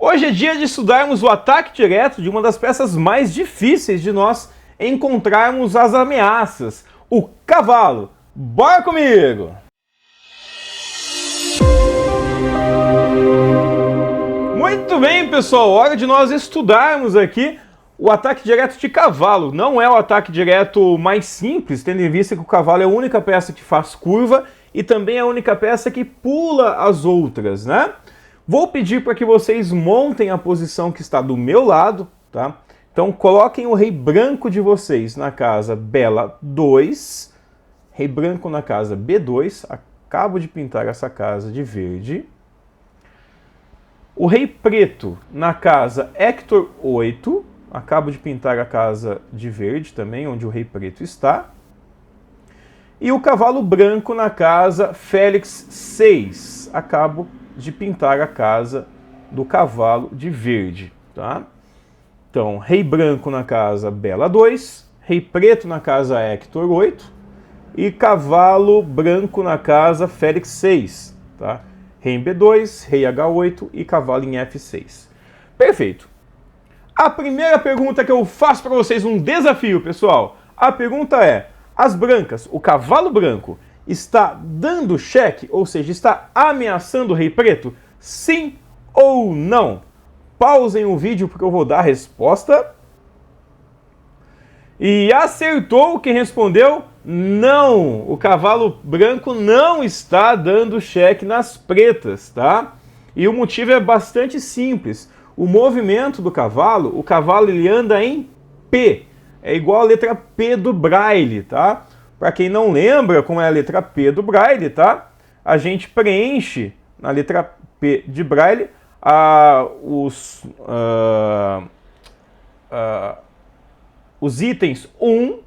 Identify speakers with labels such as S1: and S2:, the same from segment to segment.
S1: Hoje é dia de estudarmos o ataque direto de uma das peças mais difíceis de nós encontrarmos as ameaças, o cavalo. Bora comigo! Muito bem, pessoal, hora de nós estudarmos aqui o ataque direto de cavalo. Não é o ataque direto mais simples, tendo em vista que o cavalo é a única peça que faz curva e também é a única peça que pula as outras, né? Vou pedir para que vocês montem a posição que está do meu lado, tá? Então coloquem o rei branco de vocês na casa Bela 2, rei branco na casa B2, acabo de pintar essa casa de verde. O rei preto na casa Hector 8, acabo de pintar a casa de verde também, onde o rei preto está. E o cavalo branco na casa Félix 6, acabo de pintar a casa do cavalo de verde, tá? Então, rei branco na casa Bela 2, rei preto na casa Hector 8 e cavalo branco na casa Félix 6, tá? Rei em B2, rei H8 e cavalo em F6. Perfeito. A primeira pergunta que eu faço para vocês, um desafio, pessoal. A pergunta é, as brancas, o cavalo branco, está dando cheque, ou seja, está ameaçando o rei preto? Sim ou não? Pausem o vídeo porque eu vou dar a resposta. E acertou quem respondeu não. O cavalo branco não está dando cheque nas pretas, tá? E o motivo é bastante simples. O movimento do cavalo, o cavalo ele anda em P. É igual a letra P do Braille, tá? Para quem não lembra como é a letra P do Braille, tá? A gente preenche na letra P de Braille os itens 1,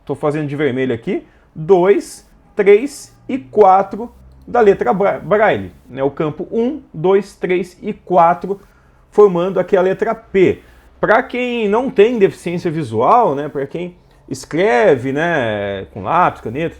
S1: estou fazendo de vermelho aqui, 2, 3 e 4 da letra Braille. Né? O campo 1, 2, 3 e 4 formando aqui a letra P. Para quem não tem deficiência visual, né? Para quem escreve, né, com lápis, caneta,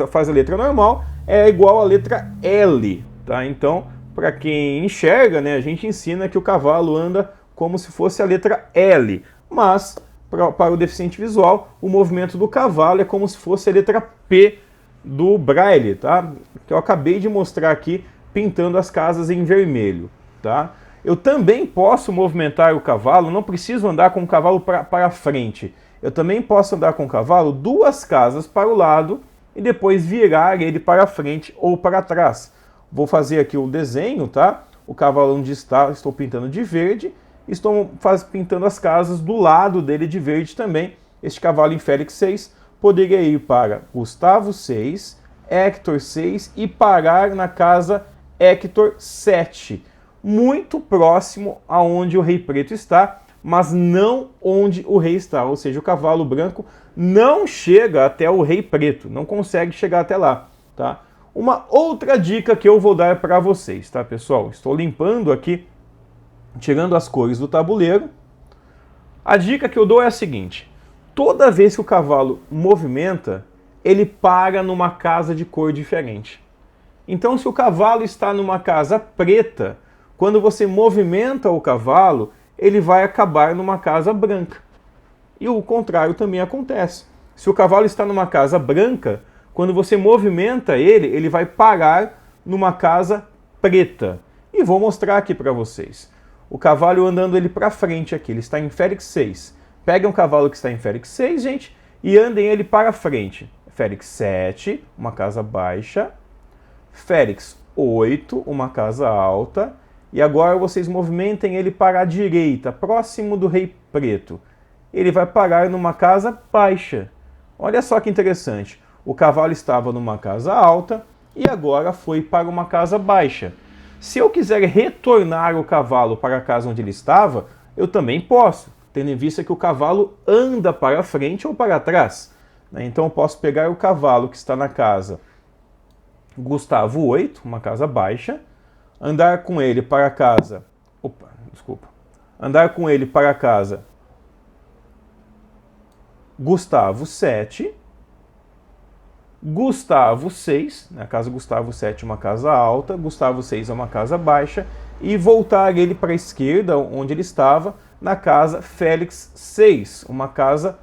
S1: faz a letra normal, é igual a letra L, tá? Então, para quem enxerga, né, a gente ensina que o cavalo anda como se fosse a letra L, mas para o deficiente visual, o movimento do cavalo é como se fosse a letra P do Braille, tá? Que eu acabei de mostrar aqui pintando as casas em vermelho, tá? Eu também posso movimentar o cavalo, não preciso andar com o cavalo para frente. Eu também posso andar com o cavalo 2 casas para o lado e depois virar ele para frente ou para trás. Vou fazer aqui o desenho, tá? O cavalo onde está, estou pintando de verde. Estou pintando as casas do lado dele de verde também. Este cavalo em Félix 6 poderia ir para Gustavo 6, Hector 6 e parar na casa Hector 7. Muito próximo aonde o rei preto está, mas não onde o rei está. Ou seja, o cavalo branco não chega até o rei preto, não consegue chegar até lá, tá? Uma outra dica que eu vou dar para vocês, tá, pessoal? Estou limpando aqui, tirando as cores do tabuleiro. A dica que eu dou é a seguinte: toda vez que o cavalo movimenta, ele para numa casa de cor diferente. Então, se o cavalo está numa casa preta, quando você movimenta o cavalo, ele vai acabar numa casa branca. E o contrário também acontece. Se o cavalo está numa casa branca, quando você movimenta ele, ele vai parar numa casa preta. E vou mostrar aqui para vocês. O cavalo andando ele para frente aqui, ele está em Félix 6. Peguem um cavalo que está em Félix 6, gente, e andem ele para frente. Félix 7, uma casa baixa. Félix 8, uma casa alta. E agora vocês movimentem ele para a direita, próximo do rei preto. Ele vai parar numa casa baixa. Olha só que interessante. O cavalo estava numa casa alta e agora foi para uma casa baixa. Se eu quiser retornar o cavalo para a casa onde ele estava, eu também posso, tendo em vista que o cavalo anda para frente ou para trás. Então eu posso pegar o cavalo que está na casa Gustavo 8, uma casa baixa, andar com ele para a casa... Andar com ele para a casa Gustavo 7 Gustavo 6, na casa Gustavo 7 é uma casa alta, Gustavo 6 é uma casa baixa, e voltar ele para a esquerda, onde ele estava, na casa Félix 6, uma casa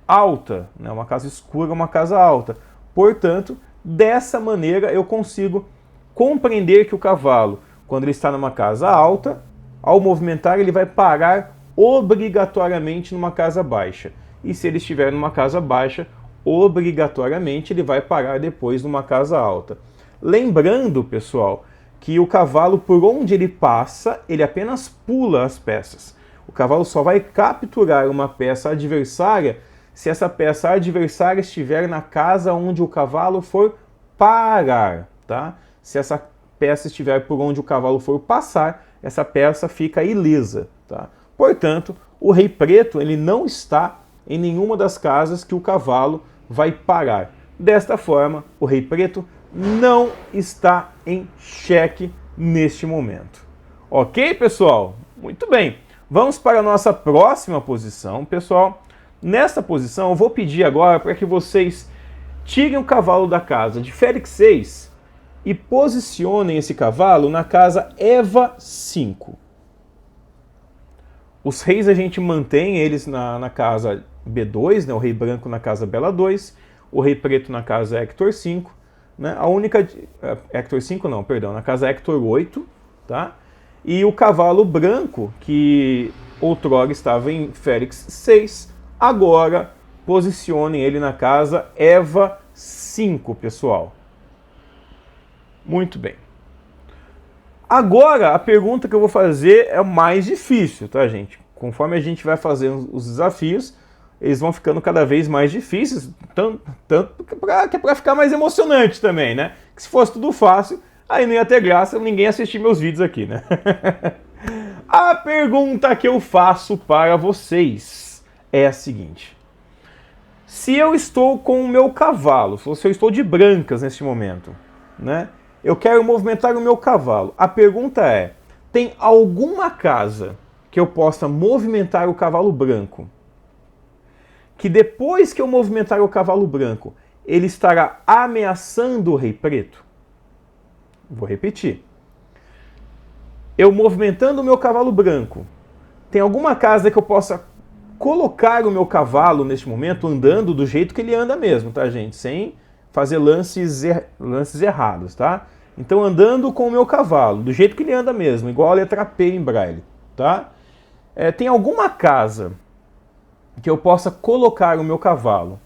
S1: alta, né? Uma casa escura, uma casa alta. Portanto, dessa maneira eu consigo compreender que o cavalo, quando ele está numa casa alta, ao movimentar ele vai parar obrigatoriamente numa casa baixa. E se ele estiver numa casa baixa, obrigatoriamente ele vai parar depois numa casa alta. Lembrando, pessoal, que o cavalo, por onde ele passa, ele apenas pula as peças. O cavalo só vai capturar uma peça adversária se essa peça adversária estiver na casa onde o cavalo for parar, tá? Se essa peça estiver por onde o cavalo for passar, essa peça fica ilesa, tá? Portanto, o rei preto ele não está em nenhuma das casas que o cavalo vai parar. Desta forma, o rei preto não está em xeque neste momento. Ok, pessoal? Muito bem. Vamos para a nossa próxima posição, pessoal. Nessa posição, eu vou pedir agora para que vocês tirem o cavalo da casa de Félix 6 e posicionem esse cavalo na casa Eva 5. Os reis a gente mantém eles na casa B2, né? O rei branco na casa Bela 2, o rei preto na casa Hector 5, né? A única... Hector 5 não, perdão, na casa Hector 8, tá? E o cavalo branco, que outrora estava em Félix 6, agora posicionem ele na casa Eva 5, pessoal. Muito bem. Agora, a pergunta que eu vou fazer é mais difícil, tá, gente? Conforme a gente vai fazendo os desafios, eles vão ficando cada vez mais difíceis, tanto que é para ficar mais emocionante também, né? Que se fosse tudo fácil, aí não ia ter graça ninguém assistir meus vídeos aqui, né? A pergunta que eu faço para vocês é a seguinte. Se eu estou com o meu cavalo, se eu estou de brancas neste momento, né? Eu quero movimentar o meu cavalo. A pergunta é, tem alguma casa que eu possa movimentar o cavalo branco, que depois que eu movimentar o cavalo branco, ele estará ameaçando o rei preto? Vou repetir. Eu movimentando o meu cavalo branco, tem alguma casa que eu possa colocar o meu cavalo neste momento andando do jeito que ele anda mesmo, tá, gente? Sem fazer lances errados, tá? Então, andando com o meu cavalo, do jeito que ele anda mesmo, igual a letra P em braille, tá? Tem alguma casa que eu possa colocar o meu cavalo,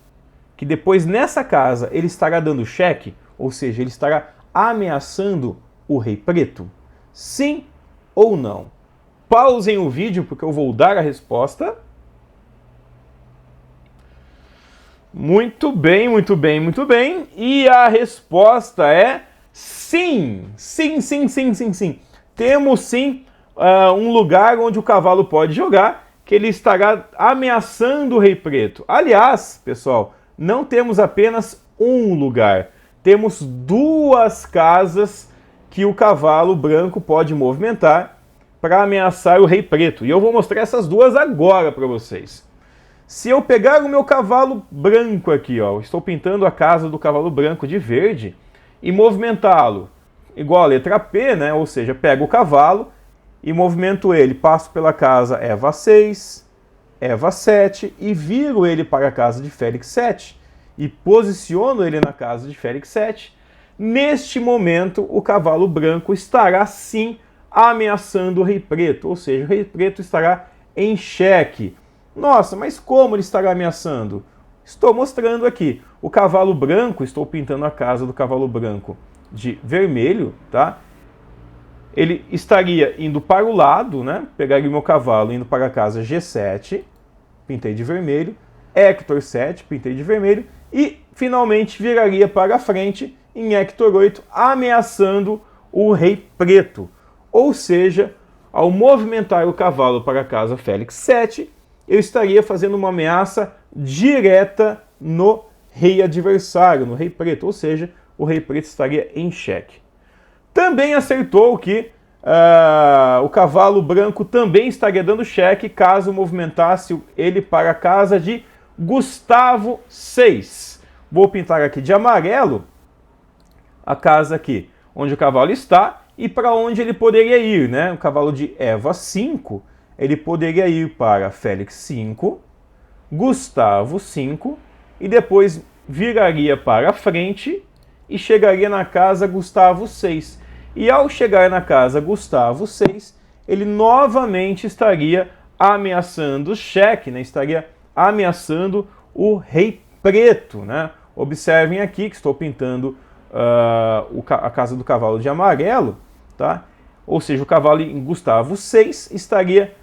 S1: que depois nessa casa ele estará dando cheque, ou seja, ele estará ameaçando o rei preto? Sim ou não? Pausem o vídeo porque eu vou dar a resposta. Muito bem, muito bem, muito bem. E a resposta é sim. Sim, sim, sim, sim, sim. Temos sim um lugar onde o cavalo pode jogar, que ele estará ameaçando o rei preto. Aliás, pessoal, não temos apenas um lugar. Temos duas casas que o cavalo branco pode movimentar para ameaçar o rei preto. E eu vou mostrar essas duas agora para vocês. Se eu pegar o meu cavalo branco aqui, ó, estou pintando a casa do cavalo branco de verde, e movimentá-lo igual a letra P, né? Ou seja, pego o cavalo e movimento ele, passo pela casa Eva 6, Eva 7 e viro ele para a casa de Félix 7 e posiciono ele na casa de Félix 7. Neste momento, o cavalo branco estará sim ameaçando o rei preto, ou seja, o rei preto estará em xeque. Nossa, mas como ele estará ameaçando? Estou mostrando aqui. O cavalo branco, estou pintando a casa do cavalo branco de vermelho, tá? Ele estaria indo para o lado, né? Pegaria o meu cavalo indo para a casa G7, pintei de vermelho, Hector 7, pintei de vermelho, e finalmente viraria para a frente em Hector 8, ameaçando o rei preto. Ou seja, ao movimentar o cavalo para a casa Félix 7, eu estaria fazendo uma ameaça direta no rei adversário, no rei preto, ou seja, o rei preto estaria em xeque. Também acertou que o cavalo branco também estaria dando cheque caso movimentasse ele para a casa de Gustavo 6. Vou pintar aqui de amarelo a casa aqui, onde o cavalo está e para onde ele poderia ir, né? O cavalo de Eva 5, ele poderia ir para Félix 5, Gustavo 5 e depois viraria para frente e chegaria na casa Gustavo 6. E ao chegar na casa Gustavo 6, ele novamente estaria ameaçando o cheque, né? Estaria ameaçando o rei preto, né? Observem aqui que estou pintando a casa do cavalo de amarelo, tá? Ou seja, o cavalo em Gustavo 6 estaria,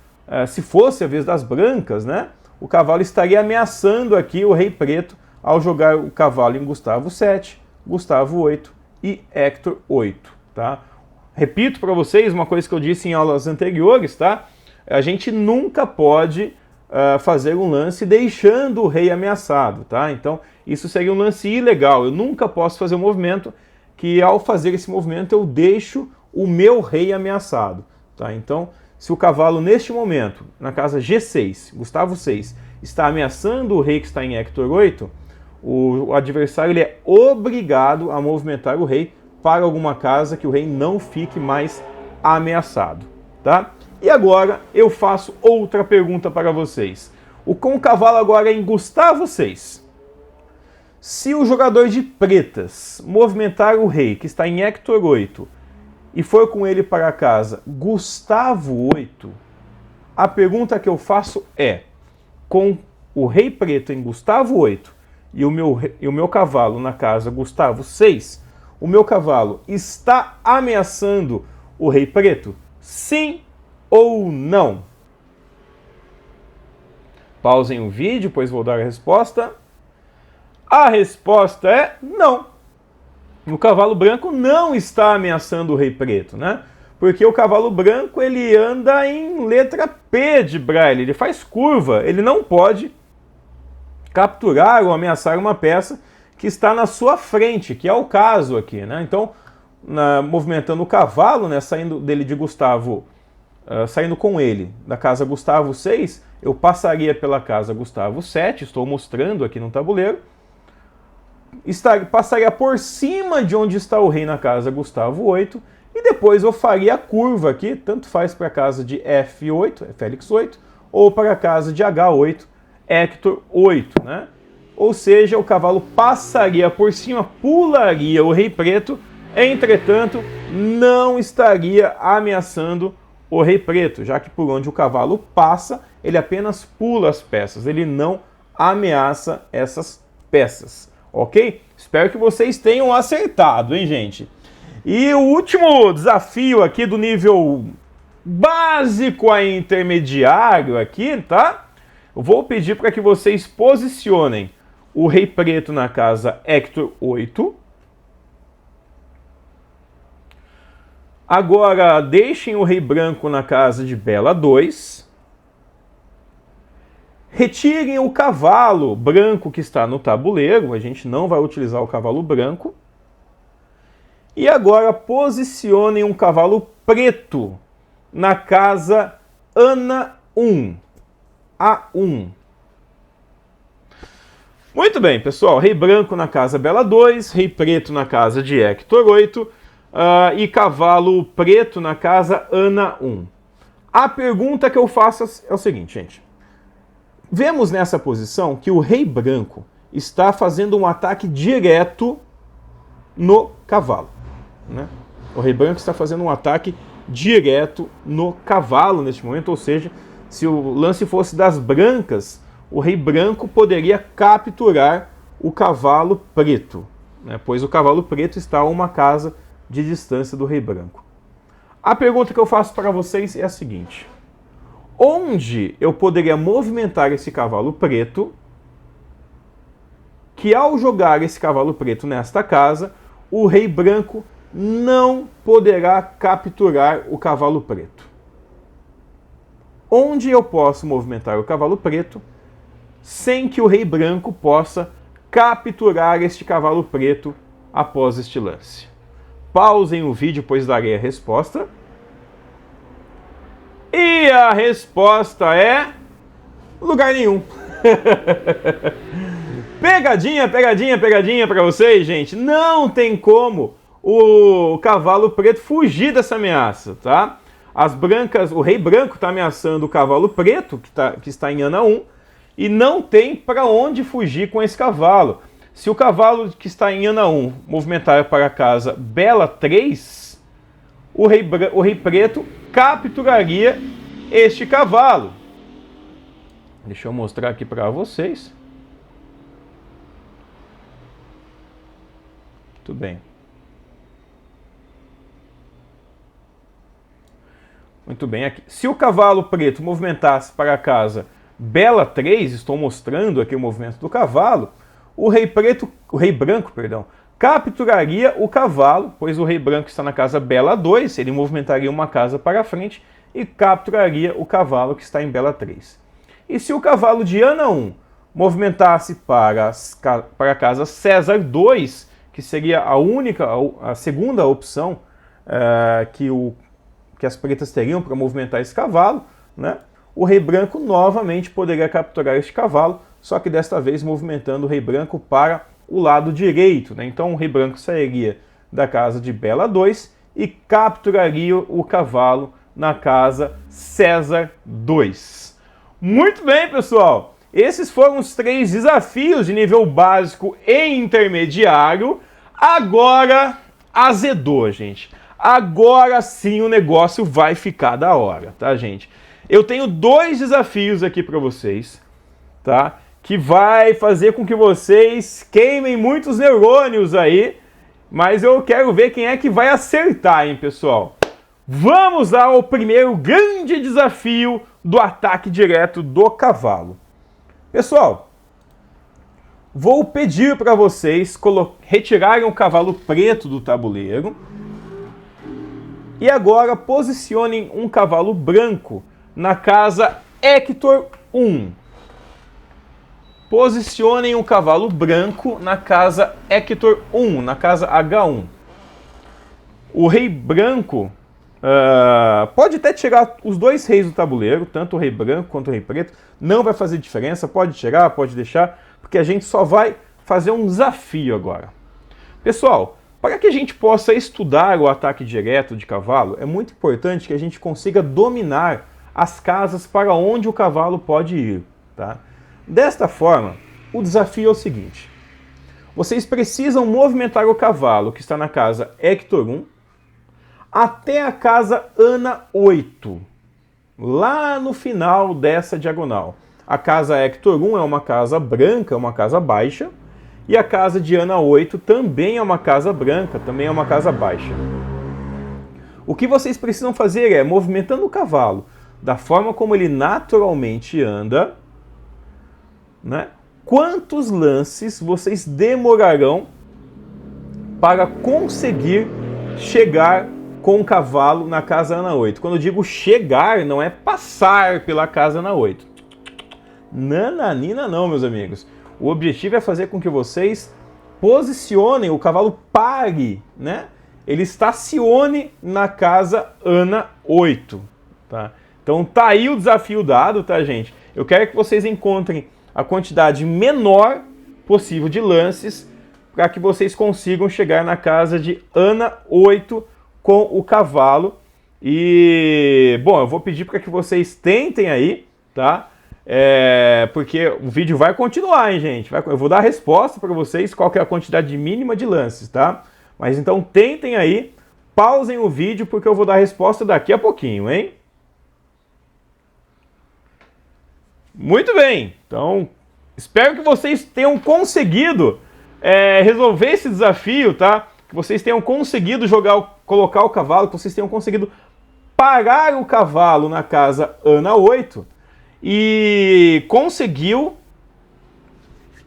S1: se fosse a vez das brancas, né? O cavalo estaria ameaçando aqui o rei preto ao jogar o cavalo em Gustavo 7, Gustavo 8 e Hector 8, tá? Repito para vocês uma coisa que eu disse em aulas anteriores, tá? A gente nunca pode fazer um lance deixando o rei ameaçado, tá? Então, isso seria um lance ilegal. Eu nunca posso fazer um movimento que, ao fazer esse movimento, eu deixo o meu rei ameaçado, tá? Então, se o cavalo, neste momento, na casa G6, Gustavo 6, está ameaçando o rei que está em Hector 8, o adversário ele é obrigado a movimentar o rei para alguma casa que o rei não fique mais ameaçado, tá? E agora eu faço outra pergunta para vocês. Com o cavalo agora em Gustavo 6. Se o jogador de pretas movimentar o rei, que está em Hector 8, e for com ele para a casa Gustavo 8, a pergunta que eu faço é, com o rei preto em Gustavo 8 e o meu cavalo na casa Gustavo 6, o meu cavalo está ameaçando o rei preto? Sim ou não? Pausem o vídeo, pois vou dar a resposta. A resposta é não. O cavalo branco não está ameaçando o rei preto, né? Porque o cavalo branco ele anda em letra P de Braille, ele faz curva, ele não pode capturar ou ameaçar uma peça que está na sua frente, que é o caso aqui, né? Então, movimentando o cavalo, né, saindo dele de Gustavo, saindo com ele da casa Gustavo 6, eu passaria pela casa Gustavo 7, estou mostrando aqui no tabuleiro, passaria por cima de onde está o rei na casa Gustavo 8, e depois eu faria a curva aqui, tanto faz para a casa de F8, Félix 8, ou para a casa de H8, Hector 8, né? Ou seja, o cavalo passaria por cima, pularia o rei preto, entretanto, não estaria ameaçando o rei preto, já que por onde o cavalo passa, ele apenas pula as peças, ele não ameaça essas peças, ok? Espero que vocês tenham acertado, hein, gente? E o último desafio aqui do nível básico a intermediário aqui, tá? Eu vou pedir para que vocês posicionem o rei preto na casa Hector 8. Agora deixem o rei branco na casa de Bela 2. Retirem o cavalo branco que está no tabuleiro, a gente não vai utilizar o cavalo branco. E agora posicionem um cavalo preto na casa Ana 1. A1. Muito bem, pessoal. Rei branco na casa Bela 2, rei preto na casa de Hector 8 e cavalo preto na casa Ana 1. A pergunta que eu faço é o seguinte, gente. Vemos nessa posição que o rei branco está fazendo um ataque direto no cavalo, né? O rei branco está fazendo um ataque direto no cavalo neste momento, ou seja, se o lance fosse das brancas, o rei branco poderia capturar o cavalo preto, né? Pois o cavalo preto está a uma casa de distância do rei branco. A pergunta que eu faço para vocês é a seguinte: onde eu poderia movimentar esse cavalo preto, que ao jogar esse cavalo preto nesta casa, o rei branco não poderá capturar o cavalo preto? Onde eu posso movimentar o cavalo preto sem que o rei branco possa capturar este cavalo preto após este lance? Pausem o vídeo, pois darei a resposta. E a resposta é lugar nenhum. Pegadinha, pegadinha, pegadinha para vocês, gente. Não tem como o cavalo preto fugir dessa ameaça, tá? As brancas, o rei branco está ameaçando o cavalo preto, que está em Ana 1, e não tem para onde fugir com esse cavalo. Se o cavalo que está em Ana 1 movimentar para a casa Bela 3, o rei preto capturaria este cavalo. Deixa eu mostrar aqui para vocês. Muito bem. Muito bem, aqui. Se o cavalo preto movimentasse para a casa Bela 3, estou mostrando aqui o movimento do cavalo, o rei branco, capturaria o cavalo, pois o rei branco está na casa Bela 2, ele movimentaria uma casa para frente e capturaria o cavalo que está em Bela 3. E se o cavalo de Ana 1 movimentasse para a casa César 2, que seria a segunda opção que as pretas teriam para movimentar esse cavalo, né? O rei branco novamente poderia capturar este cavalo, só que desta vez movimentando o rei branco para o lado direito, né? Então o rei branco sairia da casa de Bela 2 e capturaria o cavalo na casa César 2. Muito bem, pessoal! Esses foram os 3 desafios de nível básico e intermediário. Agora azedou, gente. Agora sim o negócio vai ficar da hora, tá, gente? Eu tenho 2 desafios aqui para vocês, tá? Que vai fazer com que vocês queimem muitos neurônios aí, mas eu quero ver quem é que vai acertar, hein, pessoal? Vamos ao primeiro grande desafio do ataque direto do cavalo. Pessoal, vou pedir para vocês retirarem o cavalo preto do tabuleiro e agora posicionem um cavalo branco na casa Hector 1. Posicionem o cavalo branco na casa Hector 1, na casa H1. O rei branco pode até tirar os 2 reis do tabuleiro, tanto o rei branco quanto o rei preto. Não vai fazer diferença, pode tirar, pode deixar, porque a gente só vai fazer um desafio agora. Pessoal, para que a gente possa estudar o ataque direto de cavalo, é muito importante que a gente consiga dominar as casas para onde o cavalo pode ir, tá? Desta forma, o desafio é o seguinte. Vocês precisam movimentar o cavalo que está na casa Hector 1 até a casa Ana 8, lá no final dessa diagonal. A casa Hector 1 é uma casa branca, é uma casa baixa, e a casa de Ana 8 também é uma casa branca, também é uma casa baixa. O que vocês precisam fazer é, movimentando o cavalo da forma como ele naturalmente anda, né? Quantos lances vocês demorarão para conseguir chegar com o cavalo na casa Ana 8? Quando eu digo chegar, não é passar pela casa Ana 8. Nananina não, meus amigos. O objetivo é fazer com que vocês posicionem, o cavalo pare, né? Ele estacione na casa Ana 8, tá? Então tá aí o desafio dado, tá, gente? Eu quero que vocês encontrem a quantidade menor possível de lances para que vocês consigam chegar na casa de Ana 8 com o cavalo. E, bom, eu vou pedir para que vocês tentem aí, tá? Porque o vídeo vai continuar, hein, gente? Eu vou dar a resposta para vocês, qual que é a quantidade mínima de lances, tá? Mas então tentem aí, pausem o vídeo, porque eu vou dar a resposta daqui a pouquinho, hein? Muito bem, então espero que vocês tenham conseguido resolver esse desafio, tá? Que vocês tenham conseguido colocar o cavalo, que vocês tenham conseguido parar o cavalo na casa Ana 8 e conseguiu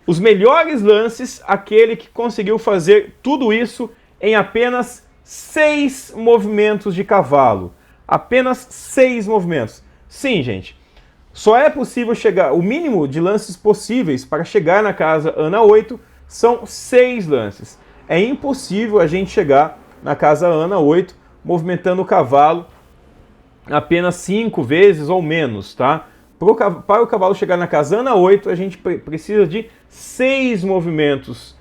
S1: os melhores lances, aquele que conseguiu fazer tudo isso em apenas 6 movimentos de cavalo. Apenas 6 movimentos. Sim, gente. Só é possível chegar, o mínimo de lances possíveis para chegar na casa Ana 8 são 6 lances. É impossível a gente chegar na casa Ana 8 movimentando o cavalo apenas 5 vezes ou menos, tá? Para o cavalo chegar na casa Ana 8, a gente precisa de 6 movimentos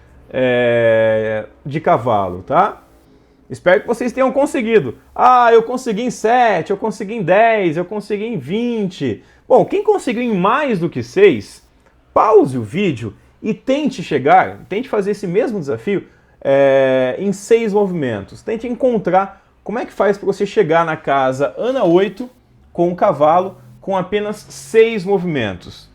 S1: de cavalo, tá? Espero que vocês tenham conseguido. Ah, eu consegui em 7, eu consegui em 10, eu consegui em 20. Bom, quem conseguiu em mais do que 6, pause o vídeo e tente fazer esse mesmo desafio em 6 movimentos. Tente encontrar como é que faz para você chegar na casa Ana 8 com o cavalo com apenas 6 movimentos.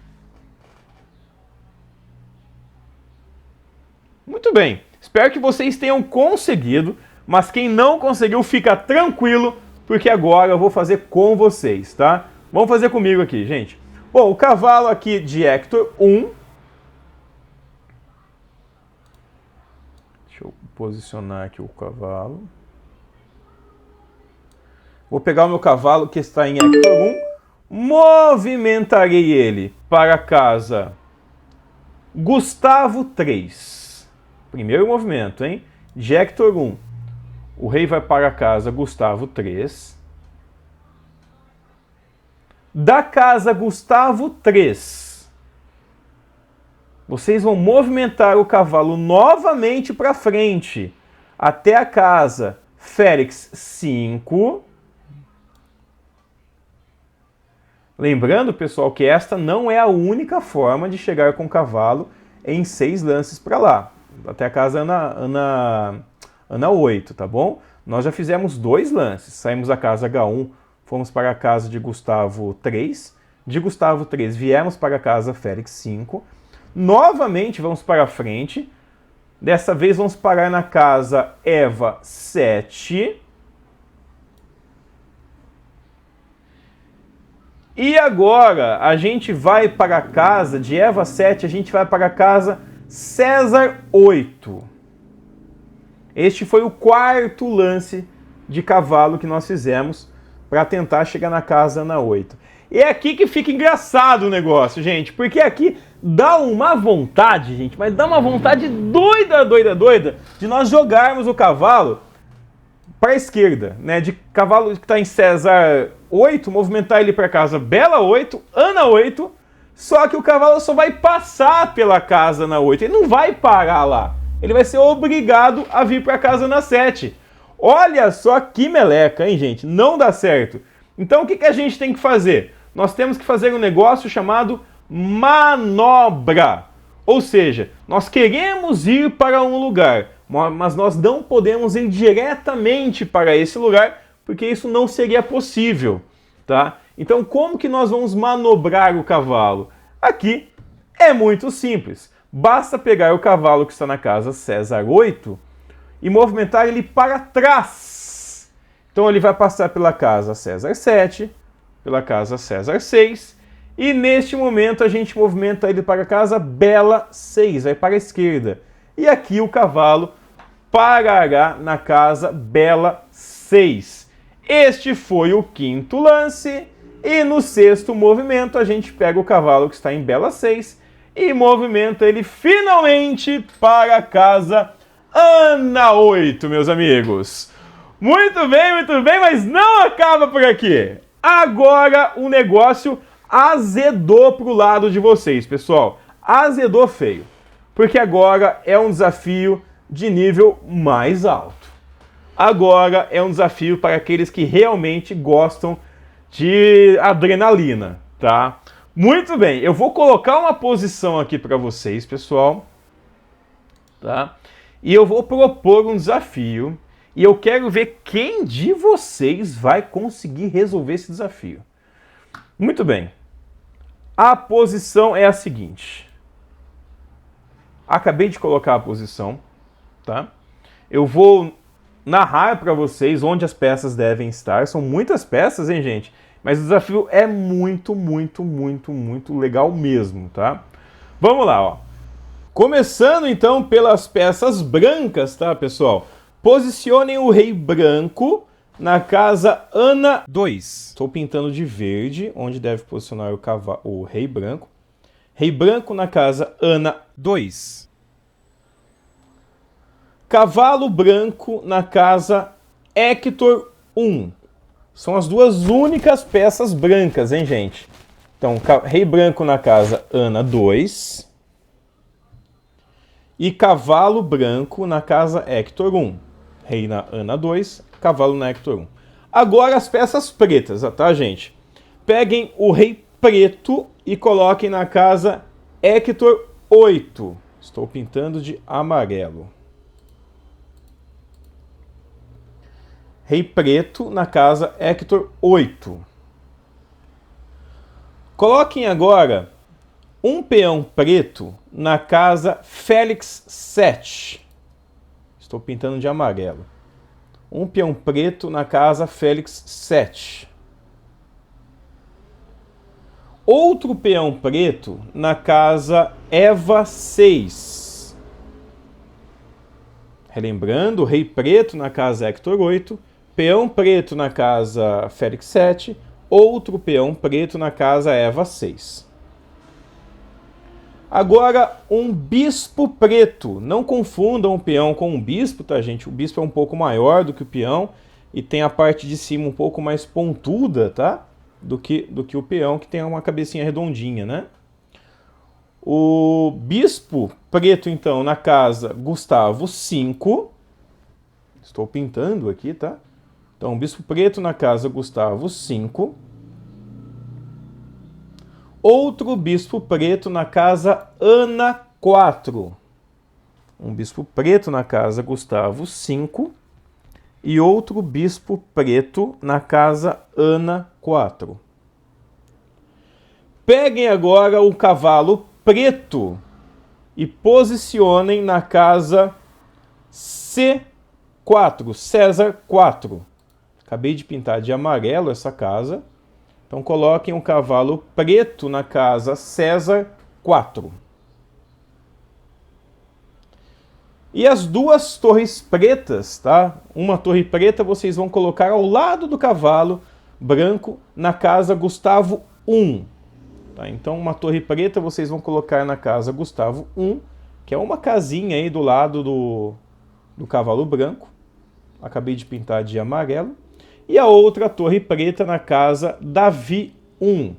S1: Muito bem, espero que vocês tenham conseguido. Mas quem não conseguiu, fica tranquilo, porque agora eu vou fazer com vocês, tá? Vamos fazer comigo aqui, gente. Bom, o cavalo aqui de Hector 1. Deixa eu posicionar aqui o cavalo. Vou pegar o meu cavalo que está em Hector 1. Movimentarei ele para a casa Gustavo 3. Primeiro movimento, hein? De Hector 1. O rei vai para a casa Gustavo 3. Da casa Gustavo 3, vocês vão movimentar o cavalo novamente para frente, até a casa Félix 5. Lembrando, pessoal, que esta não é a única forma de chegar com o cavalo em 6 lances para lá, até a casa Ana 8, tá bom? Nós já fizemos 2 lances. Saímos da casa H1, fomos para a casa de Gustavo 3. De Gustavo 3, viemos para a casa Félix 5. Novamente vamos para frente. Dessa vez vamos parar na casa Eva 7. E agora a gente vai para a casa de Eva 7, a gente vai para a casa César 8. Este foi o 4º lance de cavalo que nós fizemos para tentar chegar na casa Ana 8. E é aqui que fica engraçado o negócio, gente, porque aqui dá uma vontade, gente, mas dá uma vontade doida de nós jogarmos o cavalo para a esquerda, né? De cavalo que está em César 8, movimentar ele para a casa Bela 8, Ana 8, só que o cavalo só vai passar pela casa Ana 8, ele não vai parar lá. Ele vai ser obrigado a vir para casa Ana 7. Olha só que meleca, hein, gente? Não dá certo. Então, o que a gente tem que fazer? Nós temos que fazer um negócio chamado manobra. Ou seja, nós queremos ir para um lugar, mas nós não podemos ir diretamente para esse lugar, porque isso não seria possível, tá? Então, como que nós vamos manobrar o cavalo? Aqui é muito simples. Basta pegar o cavalo que está na casa César 8 e movimentar ele para trás. Então ele vai passar pela casa César 7, pela casa César 6, e neste momento a gente movimenta ele para a casa Bela 6, vai para a esquerda. E aqui o cavalo parará na casa Bela 6. Este foi o 5º lance, e no 6º movimento a gente pega o cavalo que está em Bela 6 e movimenta ele finalmente para a casa Ana 8, meus amigos. Muito bem, mas não acaba por aqui. Agora o negócio azedou pro lado de vocês, pessoal. Azedou feio. Porque agora é um desafio de nível mais alto. Agora é um desafio para aqueles que realmente gostam de adrenalina, tá? Muito bem, eu vou colocar uma posição aqui para vocês, pessoal, tá? E eu vou propor um desafio e eu quero ver quem de vocês vai conseguir resolver esse desafio. Muito bem, a posição é a seguinte. Acabei de colocar a posição, tá? Eu vou narrar para vocês onde as peças devem estar. São muitas peças, hein, gente? Mas o desafio é muito legal mesmo, tá? Vamos lá, ó. Começando então pelas peças brancas, tá, pessoal? Posicionem o rei branco na casa Ana 2. Estou pintando de verde, onde deve posicionar o rei branco. Rei branco na casa Ana 2. Cavalo branco na casa Hector 1. São as duas únicas peças brancas, hein, gente? Então, rei branco na casa Ana 2. E cavalo branco na casa Hector 1. Rei na Ana 2, cavalo na Hector 1. Agora as peças pretas, tá, gente? Peguem o rei preto e coloquem na casa Hector 8. Estou pintando de amarelo. Rei preto na casa Hector 8. Coloquem agora um peão preto na casa Félix 7. Estou pintando de amarelo. Um peão preto na casa Félix 7. Outro peão preto na casa Eva 6. Relembrando, rei preto na casa Hector 8, peão preto na casa Félix 7, outro peão preto na casa Eva 6. Agora, um bispo preto. Não confundam o peão com um bispo, tá, gente? O bispo é um pouco maior do que o peão e tem a parte de cima um pouco mais pontuda, tá? Do que o peão, que tem uma cabecinha redondinha, né? O bispo preto, então, na casa Gustavo 5. Estou pintando aqui, tá? Então, bispo preto na casa Gustavo 5. Outro bispo preto na casa Ana 4. Um bispo preto na casa Gustavo 5. E outro bispo preto na casa Ana 4. Peguem agora o cavalo preto e posicionem na casa C4, César 4. Acabei de pintar de amarelo essa casa. Então coloquem um cavalo preto na casa César 4. E as duas torres pretas, tá? Uma torre preta vocês vão colocar ao lado do cavalo branco na casa Gustavo 1. Tá? Então uma torre preta vocês vão colocar na casa Gustavo 1, que é uma casinha aí do lado do cavalo branco. Acabei de pintar de amarelo. E a outra torre preta na casa Davi 1.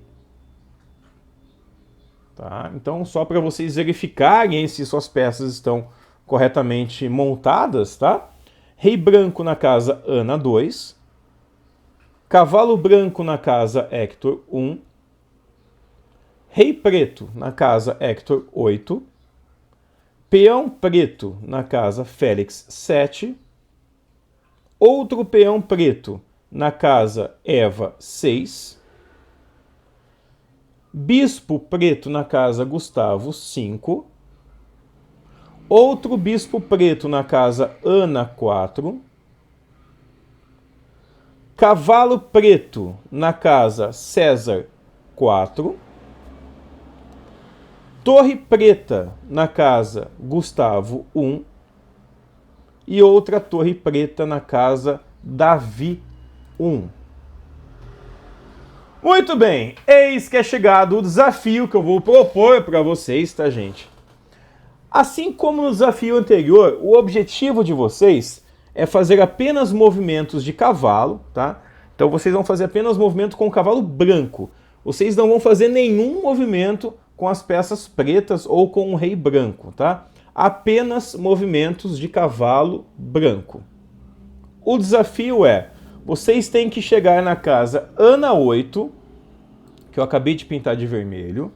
S1: Tá? Então, só para vocês verificarem se suas peças estão corretamente montadas, tá? Rei branco na casa Ana 2. Cavalo branco na casa Hector 1. Rei preto na casa Hector 8. Peão preto na casa Félix 7. Outro peão preto na casa Eva 6, bispo preto na casa Gustavo 5, outro bispo preto na casa Ana 4, cavalo preto na casa César 4, torre preta na casa Gustavo 1 e outra torre preta na casa Davi 1. Muito bem, eis que é chegado o desafio que eu vou propor para vocês, tá, gente? Assim como no desafio anterior, o objetivo de vocês é fazer apenas movimentos de cavalo, tá? Então vocês vão fazer apenas movimento com o cavalo branco. Vocês não vão fazer nenhum movimento com as peças pretas ou com o rei branco, tá? Apenas movimentos de cavalo branco. O desafio é: vocês têm que chegar na casa Ana 8, que eu acabei de pintar de vermelho,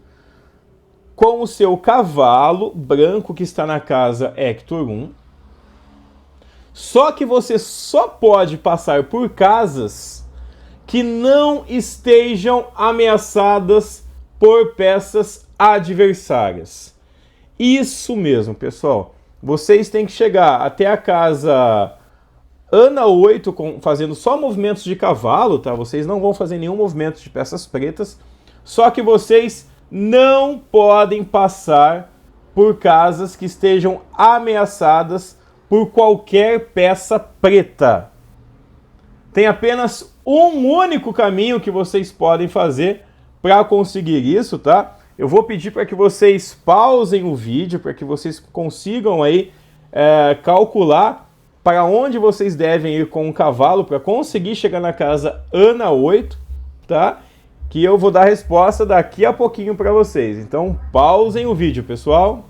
S1: com o seu cavalo branco que está na casa Hector 1. Só que você só pode passar por casas que não estejam ameaçadas por peças adversárias. Isso mesmo, pessoal. Vocês têm que chegar até a casa Ana 8 fazendo só movimentos de cavalo, tá? Vocês não vão fazer nenhum movimento de peças pretas. Só que vocês não podem passar por casas que estejam ameaçadas por qualquer peça preta. Tem apenas um único caminho que vocês podem fazer para conseguir isso, tá? Eu vou pedir para que vocês pausem o vídeo, para que vocês consigam aí calcular para onde vocês devem ir com o cavalo para conseguir chegar na casa Ana 8, tá? que eu vou dar a resposta daqui a pouquinho para vocês. Então, pausem o vídeo, pessoal.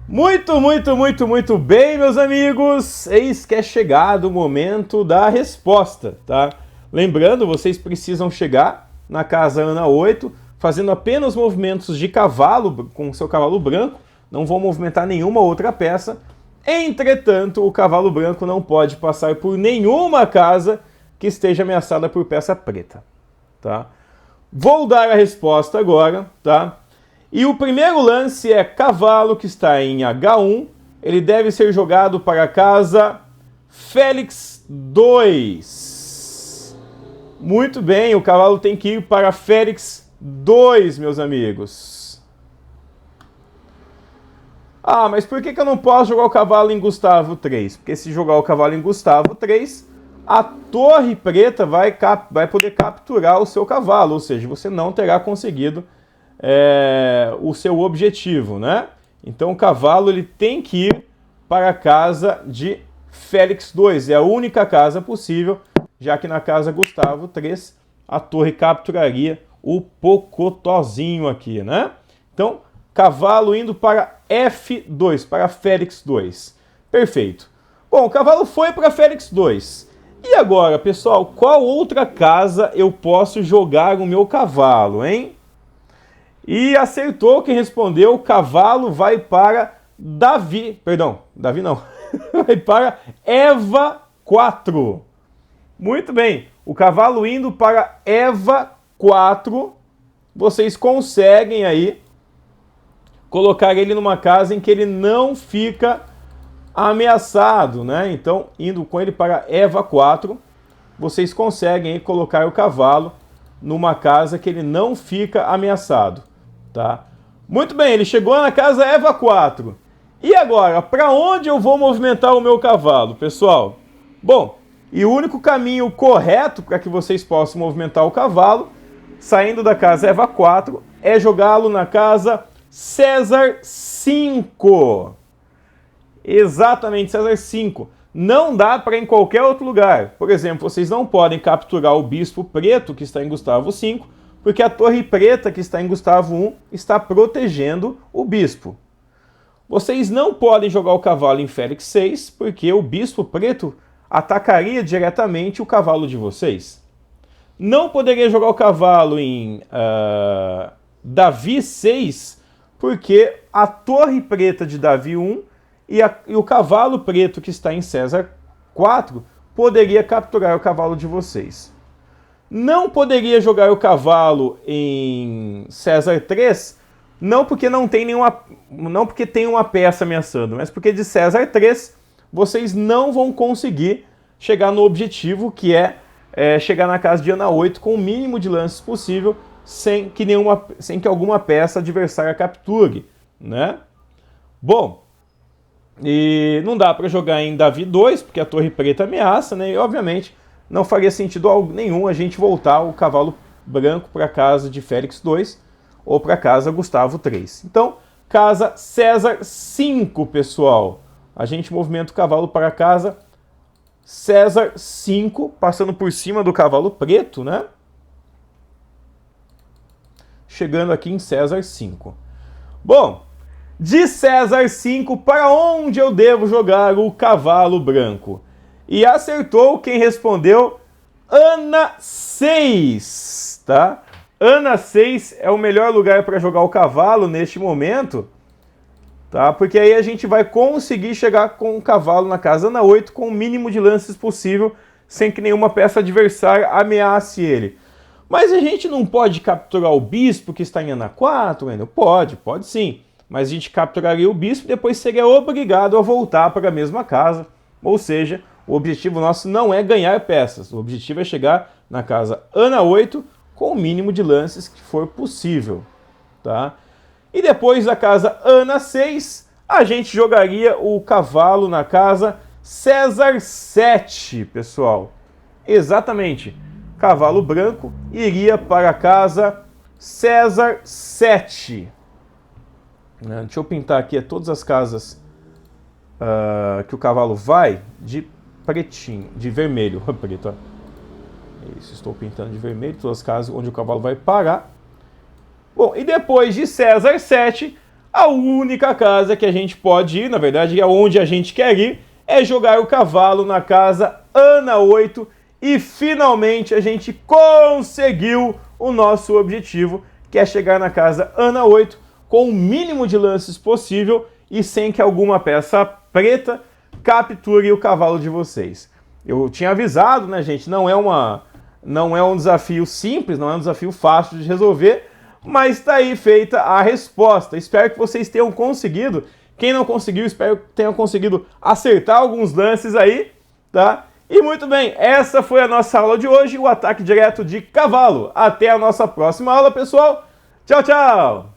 S1: Muito bem, meus amigos. Eis que é chegado o momento da resposta, tá? Lembrando, vocês precisam chegar na casa Ana 8, fazendo apenas movimentos de cavalo, com o seu cavalo branco, não vão movimentar nenhuma outra peça. Entretanto, o cavalo branco não pode passar por nenhuma casa que esteja ameaçada por peça preta, tá? Vou dar a resposta agora, tá? E o primeiro lance é cavalo que está em H1, ele deve ser jogado para a casa Félix 2. Muito bem, o cavalo tem que ir para Félix 2, meus amigos. Ah, mas por que eu não posso jogar o cavalo em Gustavo 3? Porque se jogar o cavalo em Gustavo 3, a torre preta vai poder capturar o seu cavalo, ou seja, você não terá conseguido o seu objetivo, né? Então o cavalo ele tem que ir para a casa de Félix 2, é a única casa possível, já que na casa Gustavo 3 a torre capturaria o Pocotózinho aqui, né? Então, cavalo indo para F2, para Félix 2. Perfeito. Bom, o cavalo foi para Félix 2. E agora, pessoal, qual outra casa eu posso jogar o meu cavalo, hein? E acertou quem respondeu, o cavalo vai para Davi, perdão, Davi não, vai para Eva 4. Muito bem, o cavalo indo para Eva 4, vocês conseguem aí colocar ele numa casa em que ele não fica ameaçado, né? Então, indo com ele para Eva 4, vocês conseguem aí colocar o cavalo numa casa que ele não fica ameaçado. Tá? Muito bem, ele chegou na casa Eva 4. E agora, para onde eu vou movimentar o meu cavalo, pessoal? Bom, e o único caminho correto para que vocês possam movimentar o cavalo, saindo da casa Eva 4, é jogá-lo na casa César 5. Exatamente, César 5. Não dá para ir em qualquer outro lugar. Por exemplo, vocês não podem capturar o bispo preto que está em Gustavo 5, porque a torre preta que está em Gustavo 1 está protegendo o bispo. Vocês não podem jogar o cavalo em Félix 6, porque o bispo preto atacaria diretamente o cavalo de vocês. Não poderia jogar o cavalo em Davi 6, porque a torre preta de Davi 1 e o cavalo preto que está em César 4 poderia capturar o cavalo de vocês. Não poderia jogar o cavalo em César 3, não porque tem uma peça ameaçando, mas porque de César 3 vocês não vão conseguir chegar no objetivo, que é chegar na casa de Ana 8 com o mínimo de lances possível, sem que alguma peça adversária capture, né? Bom, e não dá para jogar em Davi 2, porque a torre preta ameaça, né? E obviamente não faria sentido nenhum a gente voltar o cavalo branco para a casa de Félix 2 ou para a casa Gustavo 3. Então, casa César 5, pessoal. A gente movimenta o cavalo para a casa César 5, passando por cima do cavalo preto, né? Chegando aqui em César 5. Bom, de César 5, para onde eu devo jogar o cavalo branco? E acertou quem respondeu Ana 6, tá? Ana 6 é o melhor lugar para jogar o cavalo neste momento, tá? Porque aí a gente vai conseguir chegar com o cavalo na casa Ana 8 com o mínimo de lances possível, sem que nenhuma peça adversária ameace ele. Mas a gente não pode capturar o bispo que está em Ana 4, ainda? Pode sim. Mas a gente capturaria o bispo e depois seria obrigado a voltar para a mesma casa. Ou seja, o objetivo nosso não é ganhar peças. O objetivo é chegar na casa Ana 8 com o mínimo de lances que for possível, tá? E depois da casa Ana 6, a gente jogaria o cavalo na casa César 7, pessoal. Exatamente. Cavalo branco iria para a casa César 7. Deixa eu pintar aqui todas as casas que o cavalo vai de pretinho, de vermelho, preto, ó. Isso, estou pintando de vermelho, todas as casas onde o cavalo vai parar. Bom, e depois de César 7, a única casa que a gente pode ir, na verdade, é onde a gente quer ir, é jogar o cavalo na casa Ana 8, e finalmente a gente conseguiu o nosso objetivo, que é chegar na casa Ana 8 com o mínimo de lances possível e sem que alguma peça preta capture o cavalo de vocês. Eu tinha avisado, né, gente? Não é um desafio simples, não é um desafio fácil de resolver, mas está aí feita a resposta. Espero que vocês tenham conseguido. Quem não conseguiu, espero que tenham conseguido acertar alguns lances aí, tá? E muito bem, essa foi a nossa aula de hoje, o ataque direto de cavalo. Até a nossa próxima aula, pessoal. Tchau, tchau!